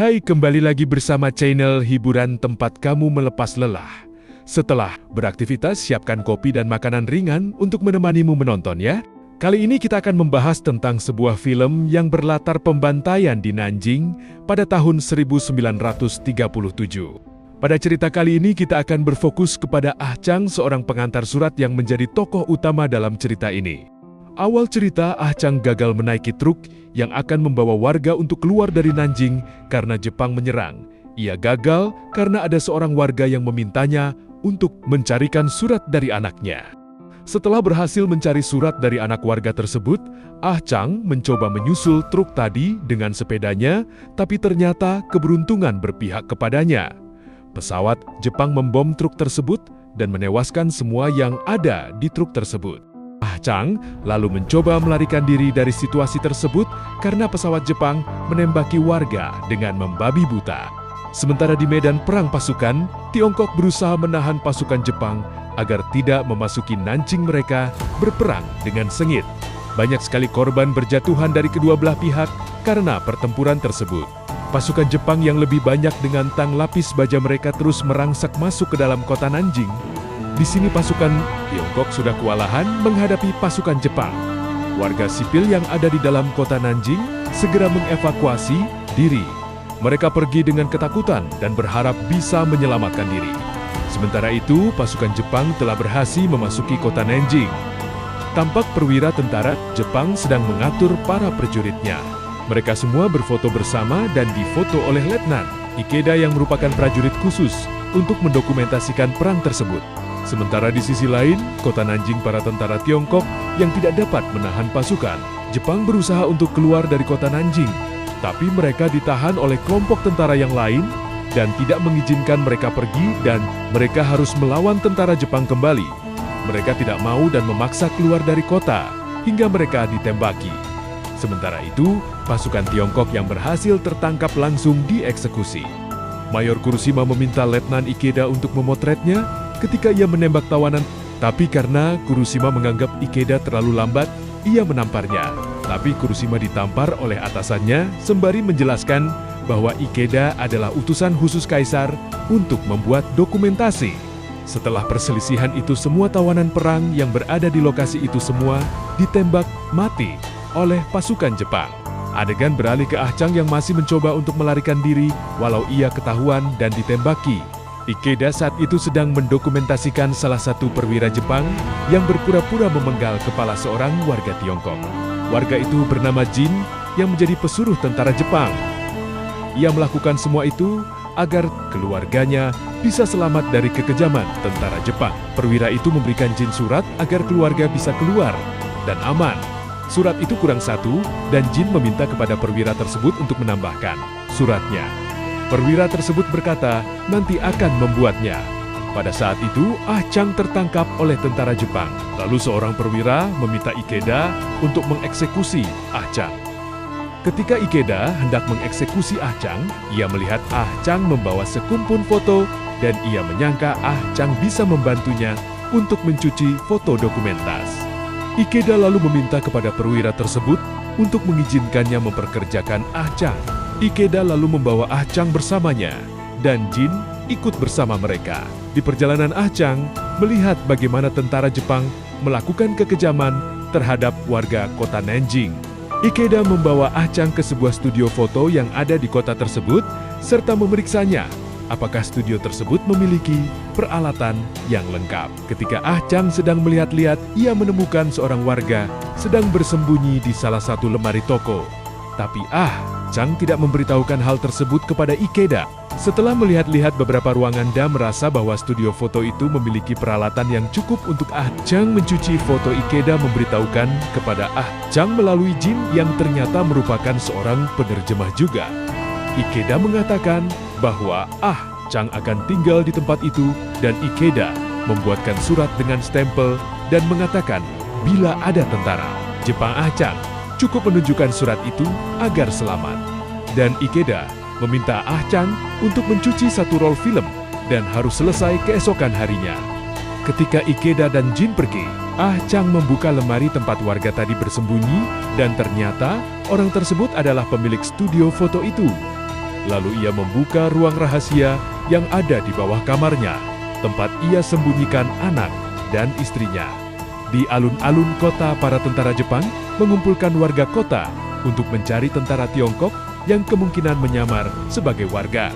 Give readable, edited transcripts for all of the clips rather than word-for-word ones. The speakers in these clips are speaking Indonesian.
Hai, kembali lagi bersama channel hiburan tempat kamu melepas lelah. Setelah beraktivitas, siapkan kopi dan makanan ringan untuk menemanimu menonton ya. Kali ini kita akan membahas tentang sebuah film yang berlatar pembantaian di Nanjing pada tahun 1937. Pada cerita kali ini kita akan berfokus kepada Ah Chang, seorang pengantar surat yang menjadi tokoh utama dalam cerita ini. Awal cerita, Ah Chang gagal menaiki truk yang akan membawa warga untuk keluar dari Nanjing karena Jepang menyerang. Ia gagal karena ada seorang warga yang memintanya untuk mencarikan surat dari anaknya. Setelah berhasil mencari surat dari anak warga tersebut, Ah Chang mencoba menyusul truk tadi dengan sepedanya, tapi ternyata keberuntungan berpihak kepadanya. Pesawat Jepang membom truk tersebut dan menewaskan semua yang ada di truk tersebut. Ah Chang lalu mencoba melarikan diri dari situasi tersebut karena pesawat Jepang menembaki warga dengan membabi buta. Sementara di medan perang pasukan, Tiongkok berusaha menahan pasukan Jepang agar tidak memasuki Nanjing mereka berperang dengan sengit. Banyak sekali korban berjatuhan dari kedua belah pihak karena pertempuran tersebut. Pasukan Jepang yang lebih banyak dengan tang lapis baja mereka terus merangsak masuk ke dalam kota Nanjing. Di sini pasukan Tiongkok sudah kewalahan menghadapi pasukan Jepang. Warga sipil yang ada di dalam kota Nanjing segera mengevakuasi diri. Mereka pergi dengan ketakutan dan berharap bisa menyelamatkan diri. Sementara itu, pasukan Jepang telah berhasil memasuki kota Nanjing. Tampak perwira tentara Jepang sedang mengatur para prajuritnya. Mereka semua berfoto bersama dan difoto oleh Letnan Ikeda yang merupakan prajurit khusus untuk mendokumentasikan perang tersebut. Sementara di sisi lain, kota Nanjing para tentara Tiongkok yang tidak dapat menahan pasukan. Jepang berusaha untuk keluar dari kota Nanjing, tapi mereka ditahan oleh kelompok tentara yang lain dan tidak mengizinkan mereka pergi dan mereka harus melawan tentara Jepang kembali. Mereka tidak mau dan memaksa keluar dari kota hingga mereka ditembaki. Sementara itu, pasukan Tiongkok yang berhasil tertangkap langsung dieksekusi. Mayor Kuroshima meminta Letnan Ikeda untuk memotretnya ketika ia menembak tawanan, tapi karena Kuroshima menganggap Ikeda terlalu lambat, ia menamparnya. Tapi Kuroshima ditampar oleh atasannya sembari menjelaskan bahwa Ikeda adalah utusan khusus kaisar untuk membuat dokumentasi. Setelah perselisihan itu, semua tawanan perang yang berada di lokasi itu semua ditembak mati oleh pasukan Jepang. Adegan beralih ke Ah Chang yang masih mencoba untuk melarikan diri walau ia ketahuan dan ditembaki. Ikeda saat itu sedang mendokumentasikan salah satu perwira Jepang yang berpura-pura memenggal kepala seorang warga Tiongkok. Warga itu bernama Jin yang menjadi pesuruh tentara Jepang. Ia melakukan semua itu agar keluarganya bisa selamat dari kekejaman tentara Jepang. Perwira itu memberikan Jin surat agar keluarga bisa keluar dan aman. Surat itu kurang satu dan Jin meminta kepada perwira tersebut untuk menambahkan suratnya. Perwira tersebut berkata nanti akan membuatnya. Pada saat itu, Ah Chang tertangkap oleh tentara Jepang. Lalu seorang perwira meminta Ikeda untuk mengeksekusi Ah Chang. Ketika Ikeda hendak mengeksekusi Ah Chang, ia melihat Ah Chang membawa sekumpul foto dan ia menyangka Ah Chang bisa membantunya untuk mencuci foto dokumentas. Ikeda lalu meminta kepada perwira tersebut untuk mengizinkannya memperkerjakan Ah Chang. Ikeda lalu membawa Ah Chang bersamanya, dan Jin ikut bersama mereka. Di perjalanan Ah Chang melihat bagaimana tentara Jepang melakukan kekejaman terhadap warga kota Nanjing. Ikeda membawa Ah Chang ke sebuah studio foto yang ada di kota tersebut, serta memeriksanya apakah studio tersebut memiliki peralatan yang lengkap. Ketika Ah Chang sedang melihat-lihat, ia menemukan seorang warga sedang bersembunyi di salah satu lemari toko. Tapi Ah Chang tidak memberitahukan hal tersebut kepada Ikeda. Setelah melihat-lihat beberapa ruangan dan merasa bahwa studio foto itu memiliki peralatan yang cukup untuk Ah Chang mencuci foto, Ikeda memberitahukan kepada Ah Chang melalui Jin yang ternyata merupakan seorang penerjemah juga. Ikeda mengatakan bahwa Ah Chang akan tinggal di tempat itu dan Ikeda membuatkan surat dengan stempel dan mengatakan bila ada tentara Jepang Ah Chang cukup menunjukkan surat itu agar selamat. Dan Ikeda meminta Ah Chang untuk mencuci satu roll film dan harus selesai keesokan harinya. Ketika Ikeda dan Jin pergi, Ah Chang membuka lemari tempat warga tadi bersembunyi dan ternyata orang tersebut adalah pemilik studio foto itu. Lalu ia membuka ruang rahasia yang ada di bawah kamarnya, tempat ia sembunyikan anak dan istrinya. Di alun-alun kota, para tentara Jepang mengumpulkan warga kota untuk mencari tentara Tiongkok yang kemungkinan menyamar sebagai warga.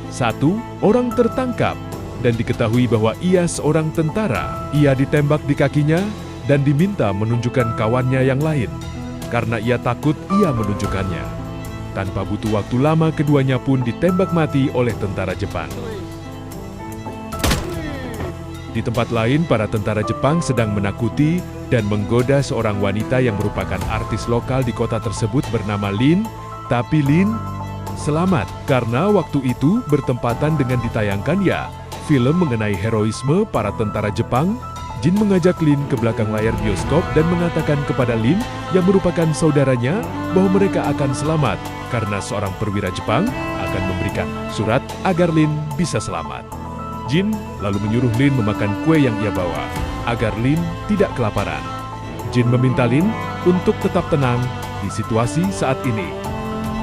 Satu orang tertangkap dan diketahui bahwa ia seorang tentara. Ia ditembak di kakinya dan diminta menunjukkan kawannya yang lain, karena ia takut ia menunjukkannya. Tanpa butuh waktu lama, keduanya pun ditembak mati oleh tentara Jepang. Di tempat lain, para tentara Jepang sedang menakuti dan menggoda seorang wanita yang merupakan artis lokal di kota tersebut bernama Lin. Tapi Lin selamat karena waktu itu bertempatan dengan ditayangkannya film mengenai heroisme para tentara Jepang. Jin mengajak Lin ke belakang layar bioskop dan mengatakan kepada Lin yang merupakan saudaranya bahwa mereka akan selamat karena seorang perwira Jepang akan memberikan surat agar Lin bisa selamat. Jin lalu menyuruh Lin memakan kue yang ia bawa agar Lin tidak kelaparan. Jin meminta Lin untuk tetap tenang di situasi saat ini.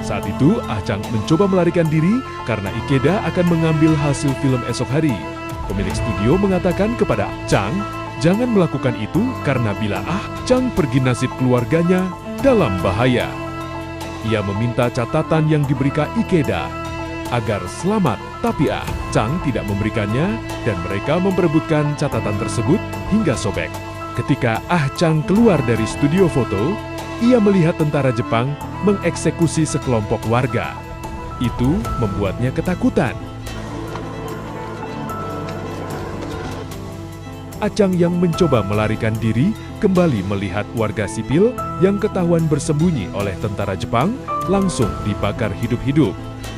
Saat itu, Ah Chang mencoba melarikan diri karena Ikeda akan mengambil hasil film esok hari. Pemilik studio mengatakan kepada Chang, jangan melakukan itu karena bila Ah Chang pergi, nasib keluarganya dalam bahaya. Ia meminta catatan yang diberikan Ikeda agar selamat, tapi Ah Chang tidak memberikannya dan mereka memperebutkan catatan tersebut hingga sobek. Ketika Ah Chang keluar dari studio foto, ia melihat tentara Jepang mengeksekusi sekelompok warga. Itu membuatnya ketakutan. Ah Chang yang mencoba melarikan diri kembali melihat warga sipil yang ketahuan bersembunyi oleh tentara Jepang langsung dibakar hidup-hidup.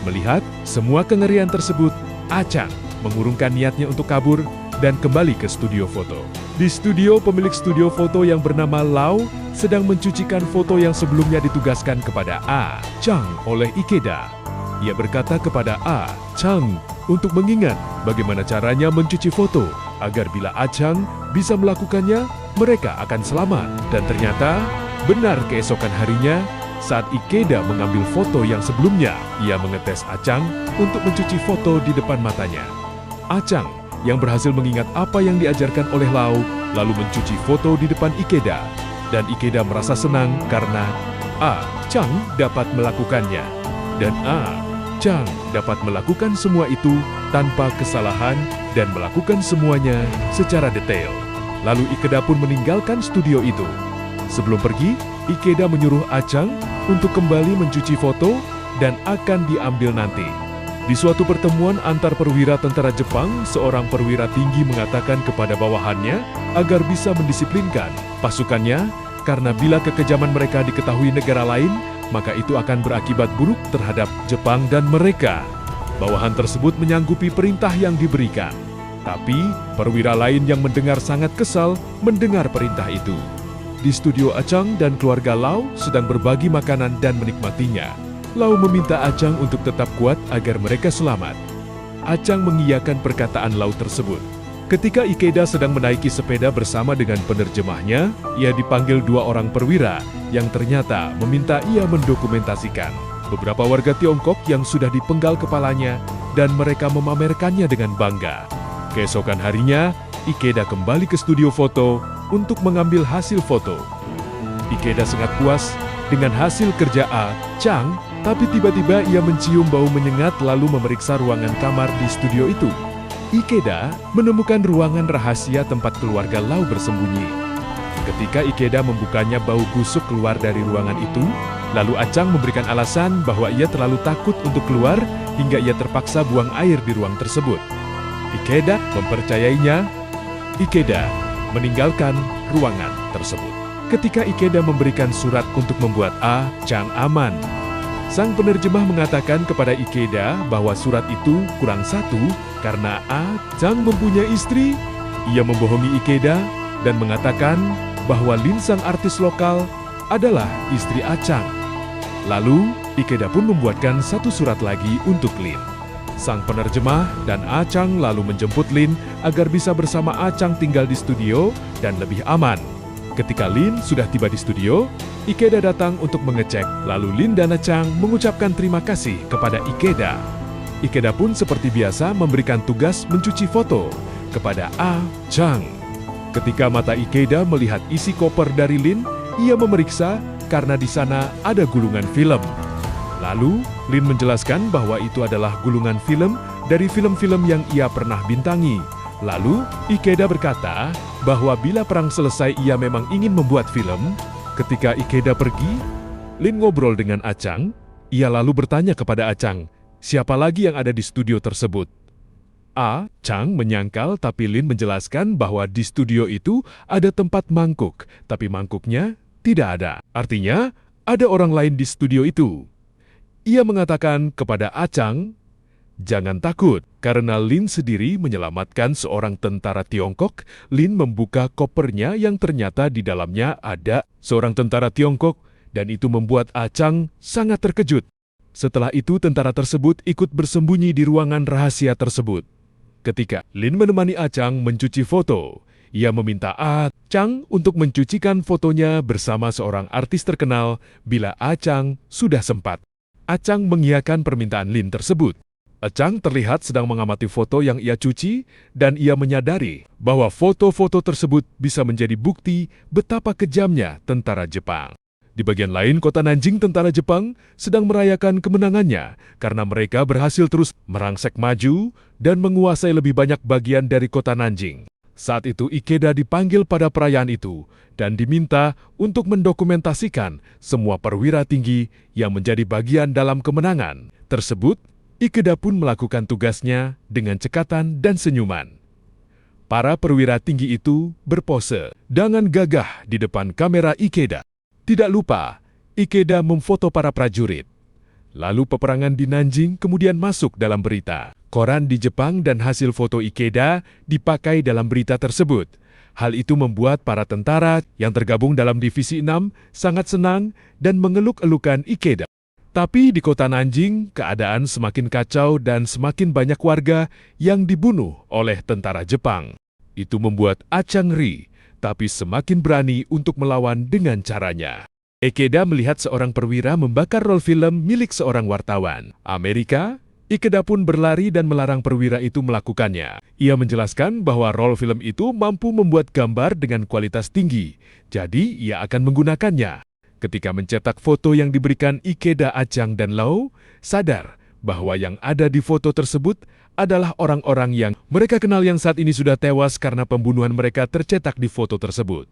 Melihat semua kengerian tersebut, Ah Chang mengurungkan niatnya untuk kabur dan kembali ke studio foto. Di studio, pemilik studio foto yang bernama Lau sedang mencucikan foto yang sebelumnya ditugaskan kepada Ah Chang oleh Ikeda. Ia berkata kepada Ah Chang untuk mengingat bagaimana caranya mencuci foto agar bila Ah Chang bisa melakukannya, mereka akan selamat. Dan ternyata benar, keesokan harinya saat Ikeda mengambil foto yang sebelumnya, ia mengetes Ah Chang untuk mencuci foto di depan matanya. Ah Chang yang berhasil mengingat apa yang diajarkan oleh Lau, lalu mencuci foto di depan Ikeda. Dan Ikeda merasa senang karena Ah Chang dapat melakukannya. Dan Ah Chang dapat melakukan semua itu tanpa kesalahan dan melakukan semuanya secara detail. Lalu Ikeda pun meninggalkan studio itu. Sebelum pergi, Ikeda menyuruh Ah Chang untuk kembali mencuci foto dan akan diambil nanti. Di suatu pertemuan antar perwira tentara Jepang, seorang perwira tinggi mengatakan kepada bawahannya agar bisa mendisiplinkan pasukannya, karena bila kekejaman mereka diketahui negara lain, maka itu akan berakibat buruk terhadap Jepang dan mereka. Bawahan tersebut menyanggupi perintah yang diberikan. Tapi, perwira lain yang mendengar sangat kesal mendengar perintah itu. Di studio Ah Chang dan keluarga Lau sedang berbagi makanan dan menikmatinya. Lau meminta Ah Chang untuk tetap kuat agar mereka selamat. Ah Chang mengiyakan perkataan Lau tersebut. Ketika Ikeda sedang menaiki sepeda bersama dengan penerjemahnya, ia dipanggil dua orang perwira yang ternyata meminta ia mendokumentasikan beberapa warga Tiongkok yang sudah dipenggal kepalanya dan mereka memamerkannya dengan bangga. Keesokan harinya, Ikeda kembali ke studio foto untuk mengambil hasil foto. Ikeda sangat puas dengan hasil kerja Ah Chang, tapi tiba-tiba ia mencium bau menyengat lalu memeriksa ruangan kamar di studio itu. Ikeda menemukan ruangan rahasia tempat keluarga Lau bersembunyi. Ketika Ikeda membukanya, bau busuk keluar dari ruangan itu, lalu Ah Chang memberikan alasan bahwa ia terlalu takut untuk keluar hingga ia terpaksa buang air di ruang tersebut. Ikeda mempercayainya. Ikeda meninggalkan ruangan tersebut. Ketika Ikeda memberikan surat untuk membuat Ah Chang aman, sang penerjemah mengatakan kepada Ikeda bahwa surat itu kurang satu karena Ah Chang mempunyai istri. Ia membohongi Ikeda dan mengatakan bahwa Lin, sang artis lokal, adalah istri Ah Chang. Lalu, Ikeda pun membuatkan satu surat lagi untuk Lin. Sang penerjemah dan Ah Chang lalu menjemput Lin agar bisa bersama Ah Chang tinggal di studio dan lebih aman. Ketika Lin sudah tiba di studio, Ikeda datang untuk mengecek, lalu Lin dan Ah-chang mengucapkan terima kasih kepada Ikeda. Ikeda pun seperti biasa memberikan tugas mencuci foto kepada Ah-chang. Ketika mata Ikeda melihat isi koper dari Lin, ia memeriksa karena di sana ada gulungan film. Lalu, Lin menjelaskan bahwa itu adalah gulungan film dari film-film yang ia pernah bintangi. Lalu, Ikeda berkata bahwa bila perang selesai ia memang ingin membuat film. Ketika Ikeda pergi, Lin ngobrol dengan Ah-chang. Ia lalu bertanya kepada Ah-chang, siapa lagi yang ada di studio tersebut? Ah-chang menyangkal, tapi Lin menjelaskan bahwa di studio itu ada tempat mangkuk, tapi mangkuknya tidak ada. Artinya, ada orang lain di studio itu. Ia mengatakan kepada Ah-chang, jangan takut, karena Lin sendiri menyelamatkan seorang tentara Tiongkok. Lin membuka kopernya yang ternyata di dalamnya ada seorang tentara Tiongkok, dan itu membuat Ah-chang sangat terkejut. Setelah itu tentara tersebut ikut bersembunyi di ruangan rahasia tersebut. Ketika Lin menemani Ah-chang mencuci foto, ia meminta Ah-chang untuk mencucikan fotonya bersama seorang artis terkenal bila Ah-chang sudah sempat. Ah-chang mengiyakan permintaan Lin tersebut. Ah-chang terlihat sedang mengamati foto yang ia cuci dan ia menyadari bahwa foto-foto tersebut bisa menjadi bukti betapa kejamnya tentara Jepang. Di bagian lain kota Nanjing, tentara Jepang sedang merayakan kemenangannya karena mereka berhasil terus merangsek maju dan menguasai lebih banyak bagian dari kota Nanjing. Saat itu Ikeda dipanggil pada perayaan itu dan diminta untuk mendokumentasikan semua perwira tinggi yang menjadi bagian dalam kemenangan tersebut. Ikeda pun melakukan tugasnya dengan cekatan dan senyuman. Para perwira tinggi itu berpose dengan gagah di depan kamera Ikeda. Tidak lupa, Ikeda memfoto para prajurit. Lalu peperangan di Nanjing kemudian masuk dalam berita. Koran di Jepang dan hasil foto Ikeda dipakai dalam berita tersebut. Hal itu membuat para tentara yang tergabung dalam Divisi 6 sangat senang dan mengeluk-elukan Ikeda. Tapi di kota Nanjing, keadaan semakin kacau dan semakin banyak warga yang dibunuh oleh tentara Jepang. Itu membuat Ah-chang ngeri, tapi semakin berani untuk melawan dengan caranya. Ikeda melihat seorang perwira membakar rol film milik seorang wartawan Amerika. Ikeda pun berlari dan melarang perwira itu melakukannya. Ia menjelaskan bahwa rol film itu mampu membuat gambar dengan kualitas tinggi, jadi ia akan menggunakannya. Ketika mencetak foto yang diberikan Ikeda, Ah-chang dan Lau sadar bahwa yang ada di foto tersebut adalah orang-orang yang mereka kenal yang saat ini sudah tewas karena pembunuhan mereka tercetak di foto tersebut.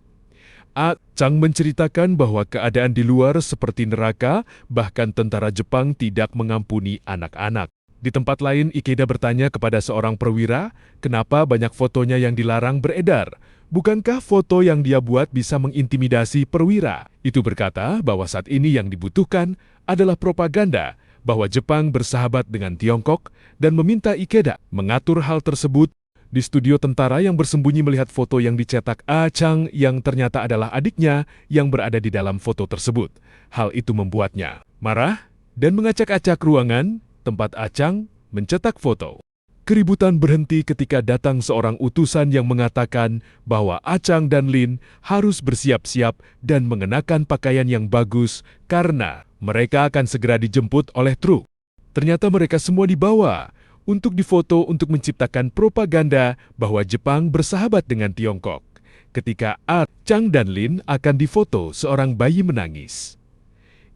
Ah-chang menceritakan bahwa keadaan di luar seperti neraka, bahkan tentara Jepang tidak mengampuni anak-anak. Di tempat lain, Ikeda bertanya kepada seorang perwira, kenapa banyak fotonya yang dilarang beredar? Bukankah foto yang dia buat bisa mengintimidasi perwira? Itu berkata bahwa saat ini yang dibutuhkan adalah propaganda bahwa Jepang bersahabat dengan Tiongkok dan meminta Ikeda mengatur hal tersebut. Di studio tentara yang bersembunyi melihat foto yang dicetak Ah-chang yang ternyata adalah adiknya yang berada di dalam foto tersebut. Hal itu membuatnya marah dan mengacak-acak ruangan tempat Ah-chang mencetak foto. Keributan berhenti ketika datang seorang utusan yang mengatakan bahwa Ah-chang dan Lin harus bersiap-siap dan mengenakan pakaian yang bagus karena mereka akan segera dijemput oleh truk. Ternyata mereka semua dibawa untuk difoto untuk menciptakan propaganda bahwa Jepang bersahabat dengan Tiongkok. Ketika Ah-chang dan Lin akan difoto, seorang bayi menangis.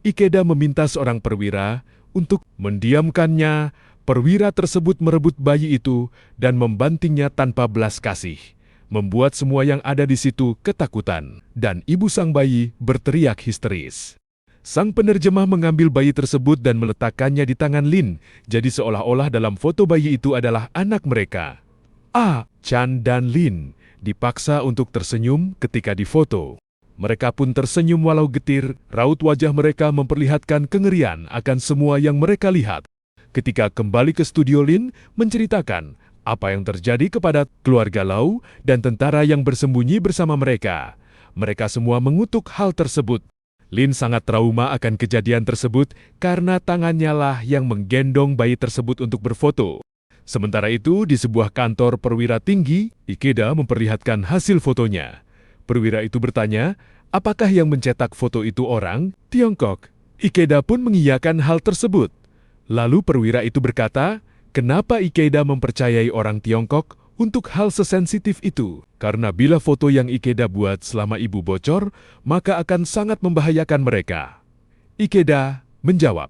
Ikeda meminta seorang perwira untuk mendiamkannya. Perwira tersebut merebut bayi itu dan membantingnya tanpa belas kasih, membuat semua yang ada di situ ketakutan, dan ibu sang bayi berteriak histeris. Sang penerjemah mengambil bayi tersebut dan meletakkannya di tangan Lin, jadi seolah-olah dalam foto bayi itu adalah anak mereka. Ah-chang dan Lin dipaksa untuk tersenyum ketika difoto. Mereka pun tersenyum walau getir, raut wajah mereka memperlihatkan kengerian akan semua yang mereka lihat. Ketika kembali ke studio, Lin menceritakan apa yang terjadi kepada keluarga Lau dan tentara yang bersembunyi bersama mereka. Mereka semua mengutuk hal tersebut. Lin sangat trauma akan kejadian tersebut karena tangannya lah yang menggendong bayi tersebut untuk berfoto. Sementara itu, di sebuah kantor perwira tinggi, Ikeda memperlihatkan hasil fotonya. Perwira itu bertanya, apakah yang mencetak foto itu orang Tiongkok? Ikeda pun mengiyakan hal tersebut. Lalu perwira itu berkata, kenapa Ikeda mempercayai orang Tiongkok untuk hal sesensitif itu? Karena bila foto yang Ikeda buat selama ibu bocor, maka akan sangat membahayakan mereka. Ikeda menjawab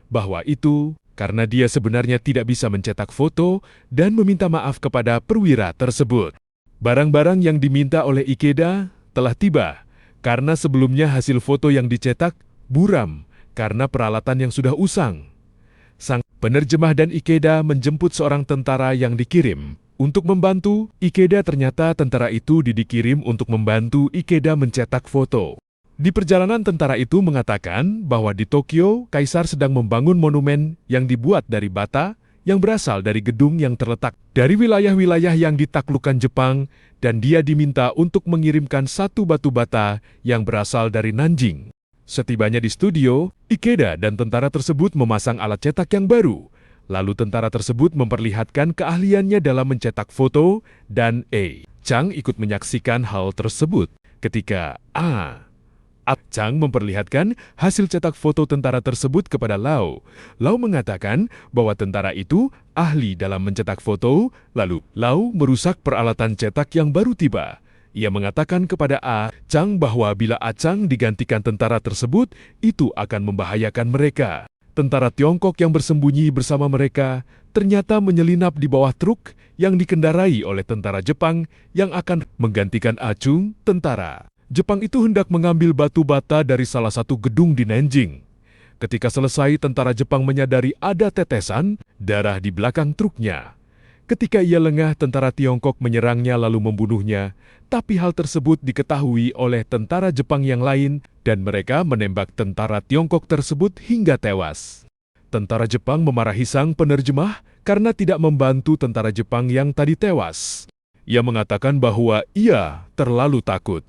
bahwa itu karena dia sebenarnya tidak bisa mencetak foto dan meminta maaf kepada perwira tersebut. Barang-barang yang diminta oleh Ikeda telah tiba, karena sebelumnya hasil foto yang dicetak buram karena peralatan yang sudah usang. Sang penerjemah dan Ikeda menjemput seorang tentara yang dikirim untuk membantu. Ikeda ternyata tentara itu dikirim untuk membantu Ikeda mencetak foto. Di perjalanan tentara itu mengatakan bahwa di Tokyo, Kaisar sedang membangun monumen yang dibuat dari bata yang berasal dari gedung yang terletak dari wilayah-wilayah yang ditaklukkan Jepang, dan dia diminta untuk mengirimkan satu batu bata yang berasal dari Nanjing. Setibanya di studio, Ikeda dan tentara tersebut memasang alat cetak yang baru. Lalu tentara tersebut memperlihatkan keahliannya dalam mencetak foto, dan Chang ikut menyaksikan hal tersebut. Ketika Chang memperlihatkan hasil cetak foto tentara tersebut kepada Lau. Lau mengatakan bahwa tentara itu ahli dalam mencetak foto, lalu Lau merusak peralatan cetak yang baru tiba. Ia mengatakan kepada Chang bahwa bila Chang digantikan tentara tersebut, itu akan membahayakan mereka. Tentara Tiongkok yang bersembunyi bersama mereka ternyata menyelinap di bawah truk yang dikendarai oleh tentara Jepang yang akan menggantikan Chung, tentara Jepang itu hendak mengambil batu bata dari salah satu gedung di Nanjing. Ketika selesai, tentara Jepang menyadari ada tetesan darah di belakang truknya. Ketika ia lengah, tentara Tiongkok menyerangnya lalu membunuhnya, tapi hal tersebut diketahui oleh tentara Jepang yang lain dan mereka menembak tentara Tiongkok tersebut hingga tewas. Tentara Jepang memarahi sang penerjemah karena tidak membantu tentara Jepang yang tadi tewas. Ia mengatakan bahwa ia terlalu takut.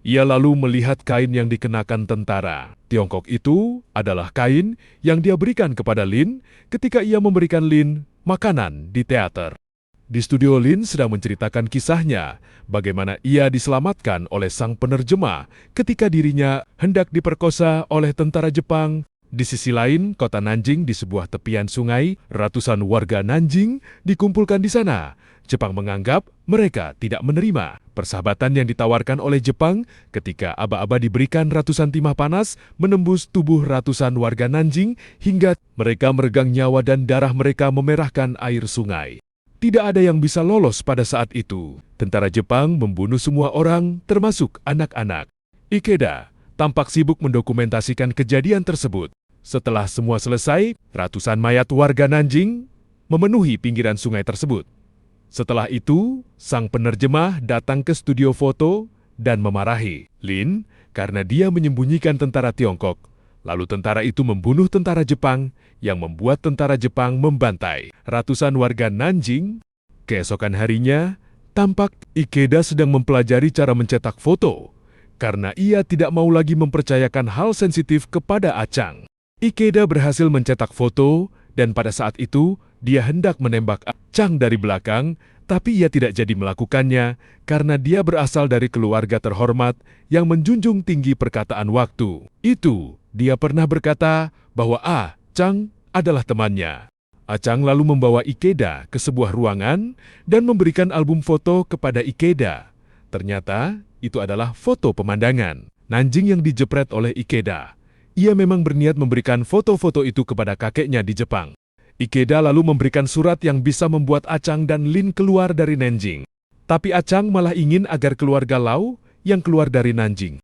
Ia lalu melihat kain yang dikenakan tentara Tiongkok itu adalah kain yang dia berikan kepada Lin ketika ia memberikan Lin makanan di teater. Di studio, Lin sedang menceritakan kisahnya, bagaimana ia diselamatkan oleh sang penerjemah ketika dirinya hendak diperkosa oleh tentara Jepang. Di sisi lain, kota Nanjing di sebuah tepian sungai, ratusan warga Nanjing dikumpulkan di sana. Jepang menganggap mereka tidak menerima persahabatan yang ditawarkan oleh Jepang ketika aba-aba diberikan ratusan timah panas menembus tubuh ratusan warga Nanjing hingga mereka meregang nyawa dan darah mereka memerahkan air sungai. Tidak ada yang bisa lolos pada saat itu. Tentara Jepang membunuh semua orang, termasuk anak-anak. Ikeda tampak sibuk mendokumentasikan kejadian tersebut. Setelah semua selesai, ratusan mayat warga Nanjing memenuhi pinggiran sungai tersebut. Setelah itu, sang penerjemah datang ke studio foto dan memarahi Lin karena dia menyembunyikan tentara Tiongkok. Lalu tentara itu membunuh tentara Jepang yang membuat tentara Jepang membantai ratusan warga Nanjing. Keesokan harinya, tampak Ikeda sedang mempelajari cara mencetak foto karena ia tidak mau lagi mempercayakan hal sensitif kepada Chang. Ikeda berhasil mencetak foto dan pada saat itu dia hendak menembak Chang dari belakang, tapi ia tidak jadi melakukannya karena dia berasal dari keluarga terhormat yang menjunjung tinggi perkataan waktu. Dia pernah berkata bahwa Chang adalah temannya. Chang lalu membawa Ikeda ke sebuah ruangan dan memberikan album foto kepada Ikeda. Ternyata itu adalah foto pemandangan Nanjing yang dijepret oleh Ikeda. Ia memang berniat memberikan foto-foto itu kepada kakeknya di Jepang. Ikeda lalu memberikan surat yang bisa membuat Chang dan Lin keluar dari Nanjing. Tapi Chang malah ingin agar keluarga Lau yang keluar dari Nanjing.